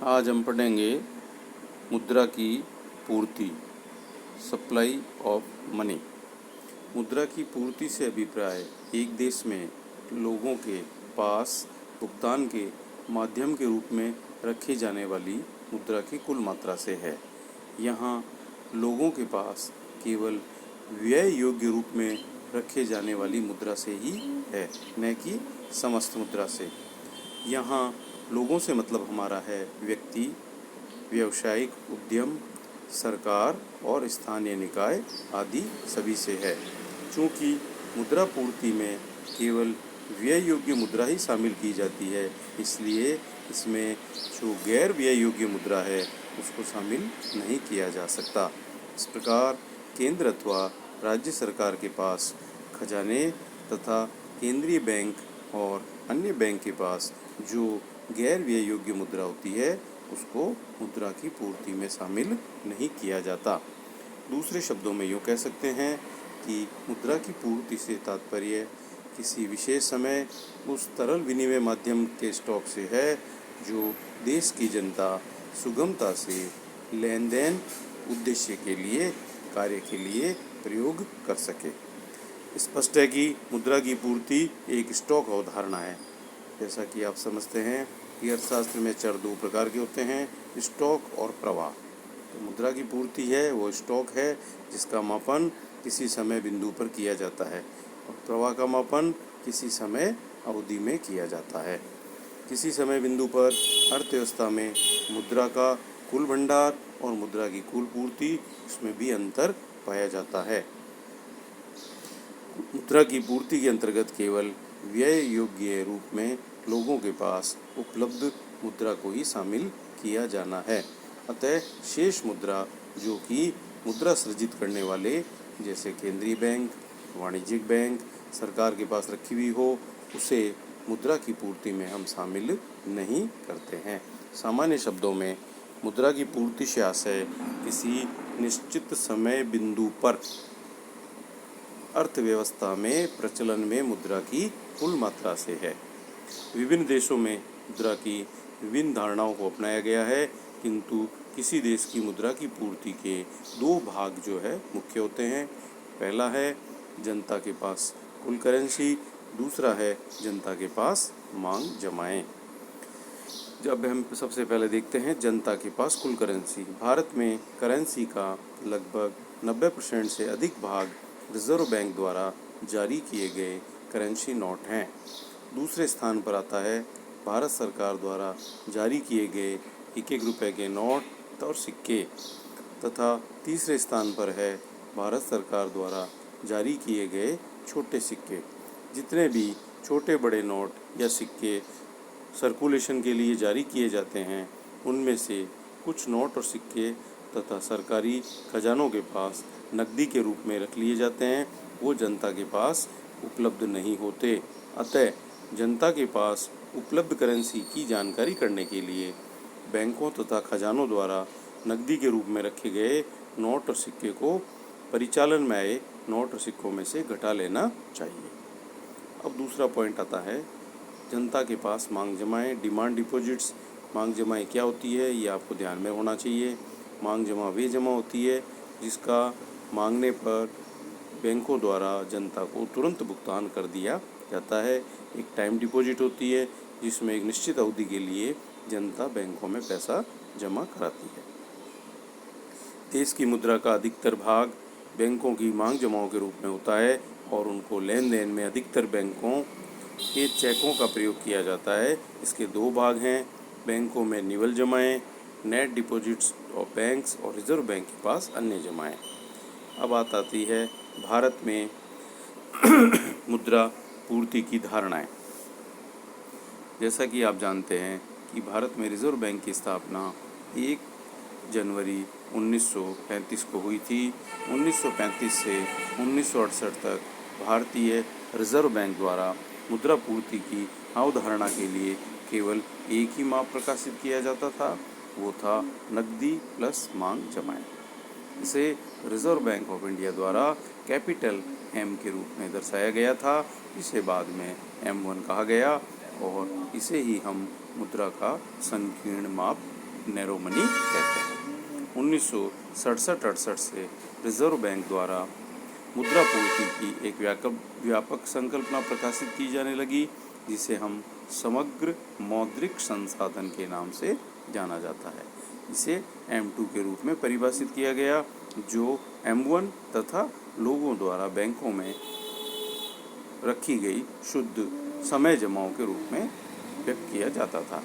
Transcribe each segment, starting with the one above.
आज हम पढ़ेंगे मुद्रा की पूर्ति, सप्लाई ऑफ मनी। मुद्रा की पूर्ति से अभिप्राय एक देश में लोगों के पास भुगतान के माध्यम के रूप में रखी जाने वाली मुद्रा की कुल मात्रा से है। यहाँ लोगों के पास केवल व्यय योग्य रूप में रखे जाने वाली मुद्रा से ही है, न कि समस्त मुद्रा से। यहाँ लोगों से मतलब हमारा है व्यक्ति, व्यावसायिक उद्यम, सरकार और स्थानीय निकाय आदि सभी से है। चूँकि मुद्रा पूर्ति में केवल व्यय योग्य मुद्रा ही शामिल की जाती है, इसलिए इसमें जो गैर व्यय योग्य मुद्रा है उसको शामिल नहीं किया जा सकता। इस प्रकार केंद्र अथवा राज्य सरकार के पास खजाने तथा केंद्रीय बैंक और अन्य बैंक के पास जो गैर व्यय योग्य मुद्रा होती है उसको मुद्रा की पूर्ति में शामिल नहीं किया जाता। दूसरे शब्दों में यूँ कह सकते हैं कि मुद्रा की पूर्ति से तात्पर्य किसी विशेष समय उस तरल विनिमय माध्यम के स्टॉक से है जो देश की जनता सुगमता से लेन देन उद्देश्य के लिए, कार्य के लिए प्रयोग कर सके। स्पष्ट है कि मुद्रा की पूर्ति एक स्टॉक अवधारणा है। जैसा कि आप समझते हैं कि अर्थशास्त्र में चर दो प्रकार के होते हैं, स्टॉक और प्रवाह। तो मुद्रा की पूर्ति है वो स्टॉक है जिसका मापन किसी समय बिंदु पर किया जाता है, और प्रवाह का मापन किसी समय अवधि में किया जाता है। किसी समय बिंदु पर अर्थव्यवस्था में मुद्रा का कुल भंडार और मुद्रा की कुल पूर्ति, उसमें भी अंतर पाया जाता है। मुद्रा की पूर्ति के अंतर्गत केवल व्यय योग्य रूप में लोगों के पास उपलब्ध मुद्रा को ही शामिल किया जाना है। अतः शेष मुद्रा जो कि मुद्रा सृजित करने वाले जैसे केंद्रीय बैंक, वाणिज्यिक बैंक, सरकार के पास रखी हुई हो, उसे मुद्रा की पूर्ति में हम शामिल नहीं करते हैं। सामान्य शब्दों में मुद्रा की पूर्ति से आशय किसी निश्चित समय बिंदु पर अर्थव्यवस्था में प्रचलन में मुद्रा की कुल मात्रा से है। विभिन्न देशों में मुद्रा की विभिन्न धारणाओं को अपनाया गया है, किंतु किसी देश की मुद्रा की पूर्ति के दो भाग जो है मुख्य होते हैं। पहला है जनता के पास कुल करेंसी, दूसरा है जनता के पास मांग जमाएं। जब हम सबसे पहले देखते हैं जनता के पास कुल करेंसी। भारत में करेंसी का लगभग 90% से अधिक भाग रिजर्व बैंक द्वारा जारी किए गए करेंसी नोट हैं। दूसरे स्थान पर आता है भारत सरकार द्वारा जारी किए गए 1-1 रुपये के नोट और सिक्के, तथा तीसरे स्थान पर है भारत सरकार द्वारा जारी किए गए छोटे सिक्के। जितने भी छोटे बड़े नोट या सिक्के सर्कुलेशन के लिए जारी किए जाते हैं, उनमें से कुछ नोट और सिक्के तथा सरकारी खजानों के पास नकदी के रूप में रख लिए जाते हैं, वो जनता के पास उपलब्ध नहीं होते। अतः जनता के पास उपलब्ध करेंसी की जानकारी करने के लिए बैंकों तथा खजानों द्वारा नकदी के रूप में रखे गए नोट और सिक्के को परिचालन में आए नोट और सिक्कों में से घटा लेना चाहिए। अब दूसरा पॉइंट आता है जनता के पास मांग जमाएं, डिमांड डिपॉजिट्स। मांग जमाएं क्या होती है ये आपको ध्यान में होना चाहिए। मांग जमा वे जमा होती है जिसका मांगने पर बैंकों द्वारा जनता को तुरंत भुगतान कर दिया जाता है। एक टाइम डिपॉजिट होती है जिसमें एक निश्चित अवधि के लिए जनता बैंकों में पैसा जमा कराती है। देश की मुद्रा का अधिकतर भाग बैंकों की मांग जमाओं के रूप में होता है और उनको लेन देन में अधिकतर बैंकों के चेकों का प्रयोग किया जाता है। इसके दो भाग हैं, बैंकों में निवल जमाएं, नेट डिपॉजिट्स ऑफ बैंक्स, और रिजर्व बैंक के पास अन्य जमाएं। अब बात आती है भारत में मुद्रा पूर्ति की धारणाएं। जैसा कि आप जानते हैं कि भारत में रिजर्व बैंक की स्थापना 1 जनवरी 1935 को हुई थी। 1935 से 1968 तक भारतीय रिजर्व बैंक द्वारा मुद्रा पूर्ति की अवधारणा के लिए केवल एक ही माप प्रकाशित किया जाता था, वो था नकदी प्लस मांग जमाएं। इसे रिजर्व बैंक ऑफ इंडिया द्वारा कैपिटल एम के रूप में दर्शाया गया था, इसे बाद में M1 कहा गया, और इसे ही हम मुद्रा का संकीर्ण माप नैरो मनी कहते हैं। 1967-68 से रिजर्व बैंक द्वारा मुद्रा पूर्ति की एक व्यापक संकल्पना प्रकाशित की जाने लगी, जिसे हम समग्र मौद्रिक संसाधन के नाम से जाना जाता है। इसे M2 के रूप में परिभाषित किया गया, जो M1 तथा लोगों द्वारा बैंकों में रखी गई शुद्ध समय जमाओं के रूप में व्यक्त किया जाता था।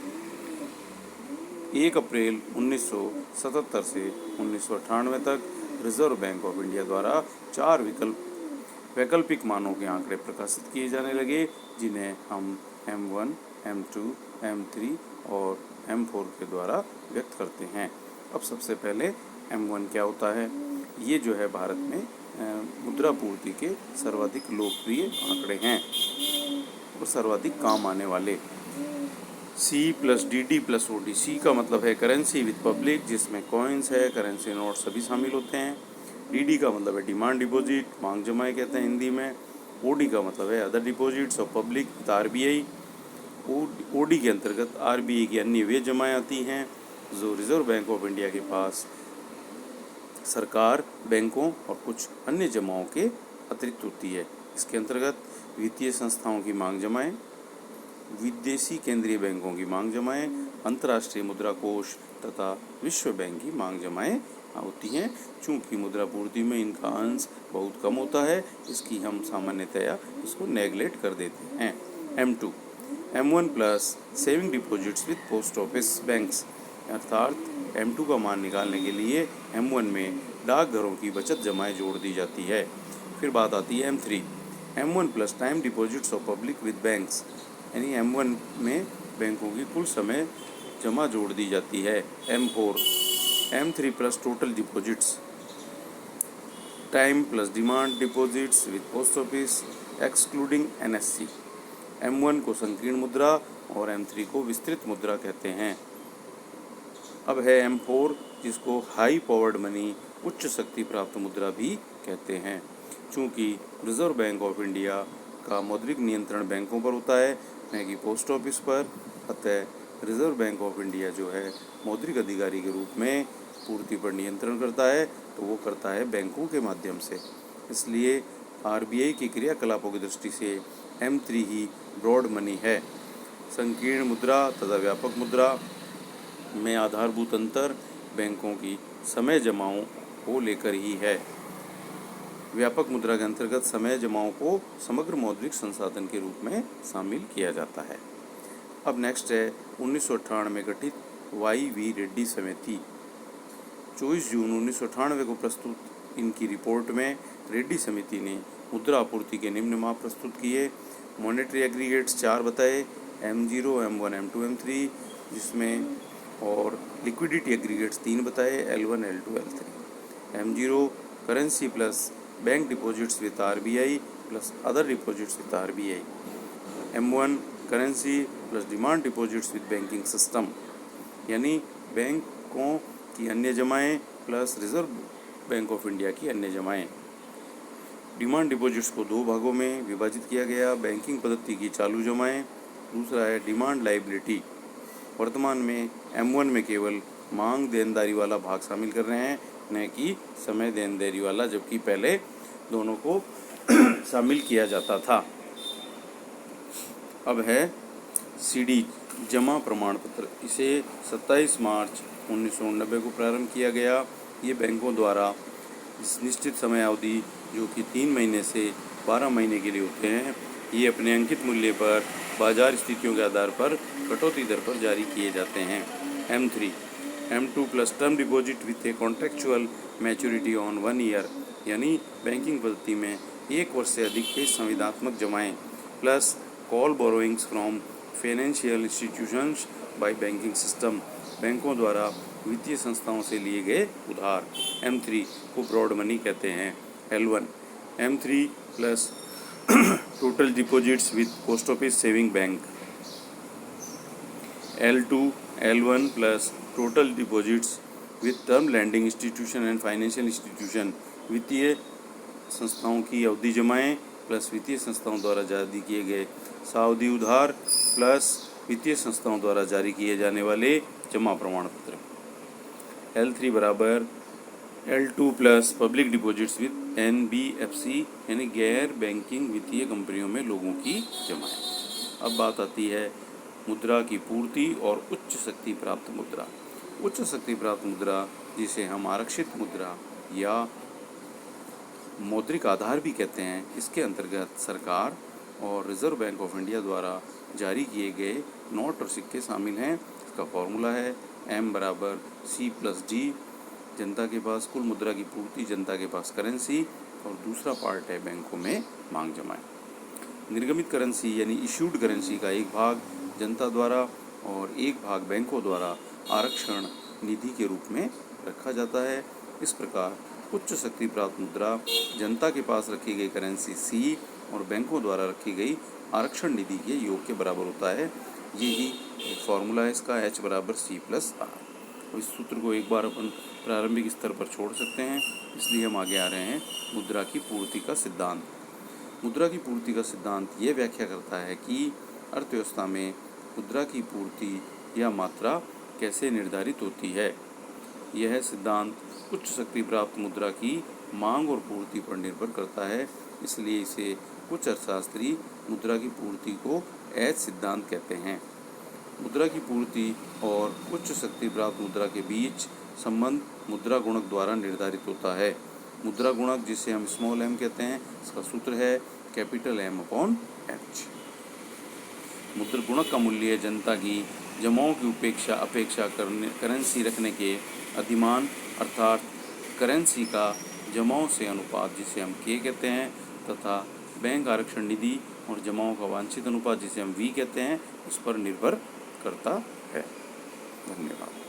1 अप्रैल 1977 से 1998 तक रिजर्व बैंक ऑफ इंडिया द्वारा 4 वैकल्पिक मानों के आंकड़े प्रकाशित किए जाने लगे, जिन्हें हम M1, M2, M3 और M4 के द्वारा व्यक्त करते हैं। अब सबसे पहले M1 क्या होता है? ये जो है भारत में मुद्रा पूर्ति के सर्वाधिक लोकप्रिय आंकड़े हैं और सर्वाधिक काम आने वाले। C+DD+OD। C का मतलब है करेंसी विद पब्लिक, जिसमें कॉइन्स है, करेंसी नोट सभी शामिल होते हैं। DD का मतलब है डिमांड डिपॉजिट, मांग जमाएं कहते हैं हिंदी में। OD का मतलब है other deposits of public with RBI। OD के अंतर्गत RBI की अन्य वे जमाएं आती हैं जो रिजर्व बैंक ऑफ इंडिया के पास सरकार, बैंकों और कुछ अन्य जमाओं के अतिरिक्त होती है। इसके अंतर्गत वित्तीय संस्थाओं की मांग जमाएं, विदेशी केंद्रीय बैंकों की मांग जमाएं, अंतर्राष्ट्रीय मुद्रा कोष तथा विश्व बैंक की मांग जमाएं होती हैं। चूँकि मुद्रा पूर्ति में इनका अंश बहुत कम होता है, इसकी हम सामान्यतया इसको नेगलेक्ट कर देते हैं। M2 M1 plus saving deposits with post office banks, अर्थात M2 का मान निकालने के लिए M1 में डाकघरों की बचत जमाएं जोड़ दी जाती है। फिर बात आती है M3 M1 plus time deposits of public with banks, यानी M1 में बैंकों की कुल समय जमा जोड़ दी जाती है। M4 M3 plus total deposits, time plus demand deposits with post office excluding NSC। M1 को संकीर्ण मुद्रा और M3 को विस्तृत मुद्रा कहते हैं। अब है M4, जिसको हाई पावर्ड मनी, उच्च शक्ति प्राप्त मुद्रा भी कहते हैं। चूँकि रिजर्व बैंक ऑफ इंडिया का मौद्रिक नियंत्रण बैंकों पर होता है, न कि पोस्ट ऑफिस पर, अतः रिजर्व बैंक ऑफ इंडिया जो है मौद्रिक अधिकारी के रूप में पूर्ति पर नियंत्रण करता है, तो वो करता है बैंकों के माध्यम से। इसलिए RBI की क्रियाकलापों की दृष्टि से M3 ही ब्रॉड मनी है। संकीर्ण मुद्रा तथा व्यापक मुद्रा में आधारभूत अंतर बैंकों की समय जमाओं को लेकर ही है। व्यापक मुद्रा के अंतर्गत समय जमाओं को समग्र मौद्रिक संसाधन के रूप में शामिल किया जाता है। अब नेक्स्ट है 1998 में गठित YV रेड्डी समिति। 24 जून 1998 को प्रस्तुत इनकी रिपोर्ट में रेड्डी समिति ने मुद्रा आपूर्ति के निम्न माप प्रस्तुत किए। मॉनेटरी एग्रीगेट्स 4 बताए, M0, M1, M2, M3, जिसमें और लिक्विडिटी एग्रीगेट्स 3 बताए, L1, L2, L3। M0 currency plus bank deposits with RBI plus other deposits with RBI। M1 currency plus demand deposits with banking system, यानी बैंकों की अन्य जमाएं plus Reserve Bank of India की अन्य जमाएं। डिमांड डिपॉजिट्स को 2 भागों में विभाजित किया गया। बैंकिंग पद्धति की चालू जमाएं, दूसरा है डिमांड लाइबिलिटी। वर्तमान में M1 में केवल मांग देनदारी वाला भाग शामिल कर रहे हैं, न कि समय देनदारी वाला, जबकि पहले दोनों को शामिल किया जाता था। अब है CD जमा प्रमाण पत्र। इसे 27 मार्च 1990 को प्रारंभ किया गया। ये बैंकों द्वारा निश्चित समय अवधि, जो कि 3 महीने से 12 महीने के लिए होते हैं, ये अपने अंकित मूल्य पर बाजार स्थितियों के आधार पर कटौती दर पर जारी किए जाते हैं। M3 M2 plus term deposit with a contractual maturity on 1 year, यानी बैंकिंग पद्धति में 1 वर्ष से अधिक के संविदात्मक जमाएं plus call borrowings from financial institutions by banking system, बैंकों द्वारा वित्तीय संस्थाओं से लिए गए उधार। M3 को ब्रॉड मनी कहते हैं। L1 M3 plus total deposits with post office saving bank. L2 L1 plus total deposits with term lending institution and financial institution, वित्तीय संस्थाओं की अवधि जमाएं प्लस वित्तीय संस्थाओं द्वारा जारी किए गए सावधि उधार प्लस वित्तीय संस्थाओं द्वारा जारी किए जाने वाले जमा प्रमाण पत्र। L3 बराबर L2 plus public deposits with NBFC यानी गैर बैंकिंग वित्तीय कंपनियों में लोगों की जमाएं। अब बात आती है मुद्रा की पूर्ति और उच्च शक्ति प्राप्त मुद्रा। उच्च शक्ति प्राप्त मुद्रा जिसे हम आरक्षित मुद्रा या मौद्रिक आधार भी कहते हैं, इसके अंतर्गत सरकार और रिजर्व बैंक ऑफ इंडिया द्वारा जारी किए गए नोट और सिक्के शामिल हैं। इसका फॉर्मूला है M बराबर C+D। जनता के पास कुल मुद्रा की पूर्ति, जनता के पास करेंसी, और दूसरा पार्ट है बैंकों में मांग जमाएं। निर्गमित करेंसी यानी इश्यूड करेंसी का एक भाग जनता द्वारा और एक भाग बैंकों द्वारा आरक्षण निधि के रूप में रखा जाता है। इस प्रकार उच्च शक्ति प्राप्त मुद्रा जनता के पास रखी गई करेंसी C और बैंकों द्वारा रखी गई आरक्षण निधि के योग के बराबर होता है। यही एक फॉर्मूला है इसका, H बराबर C+R। इस सूत्र को एक बार अपन प्रारंभिक स्तर पर छोड़ सकते हैं, इसलिए हम आगे आ रहे हैं मुद्रा की पूर्ति का सिद्धांत। मुद्रा की पूर्ति का सिद्धांत ये व्याख्या करता है कि अर्थव्यवस्था में मुद्रा की पूर्ति या मात्रा कैसे निर्धारित होती है। यह सिद्धांत उच्च शक्ति प्राप्त मुद्रा की मांग और पूर्ति पर निर्भर करता है, इसलिए इसे कुछ अर्थशास्त्री मुद्रा की पूर्ति को H सिद्धांत कहते हैं। मुद्रा की पूर्ति और उच्च शक्ति प्राप्त मुद्रा के बीच संबंध मुद्रा गुणक द्वारा निर्धारित होता है। मुद्रा गुणक जिसे हम स्मॉल m कहते हैं, इसका सूत्र है कैपिटल M/H। मुद्रा गुणक का मूल्य जनता की जमाओं की अपेक्षा करेंसी रखने के अधिमान अर्थात करेंसी का जमाओं से अनुपात जिसे हम K कहते हैं तथा बैंक आरक्षण निधि और जमाओं का वांछित अनुपात जिसे हम V कहते हैं, उस पर निर्भर करता है। धन्यवाद।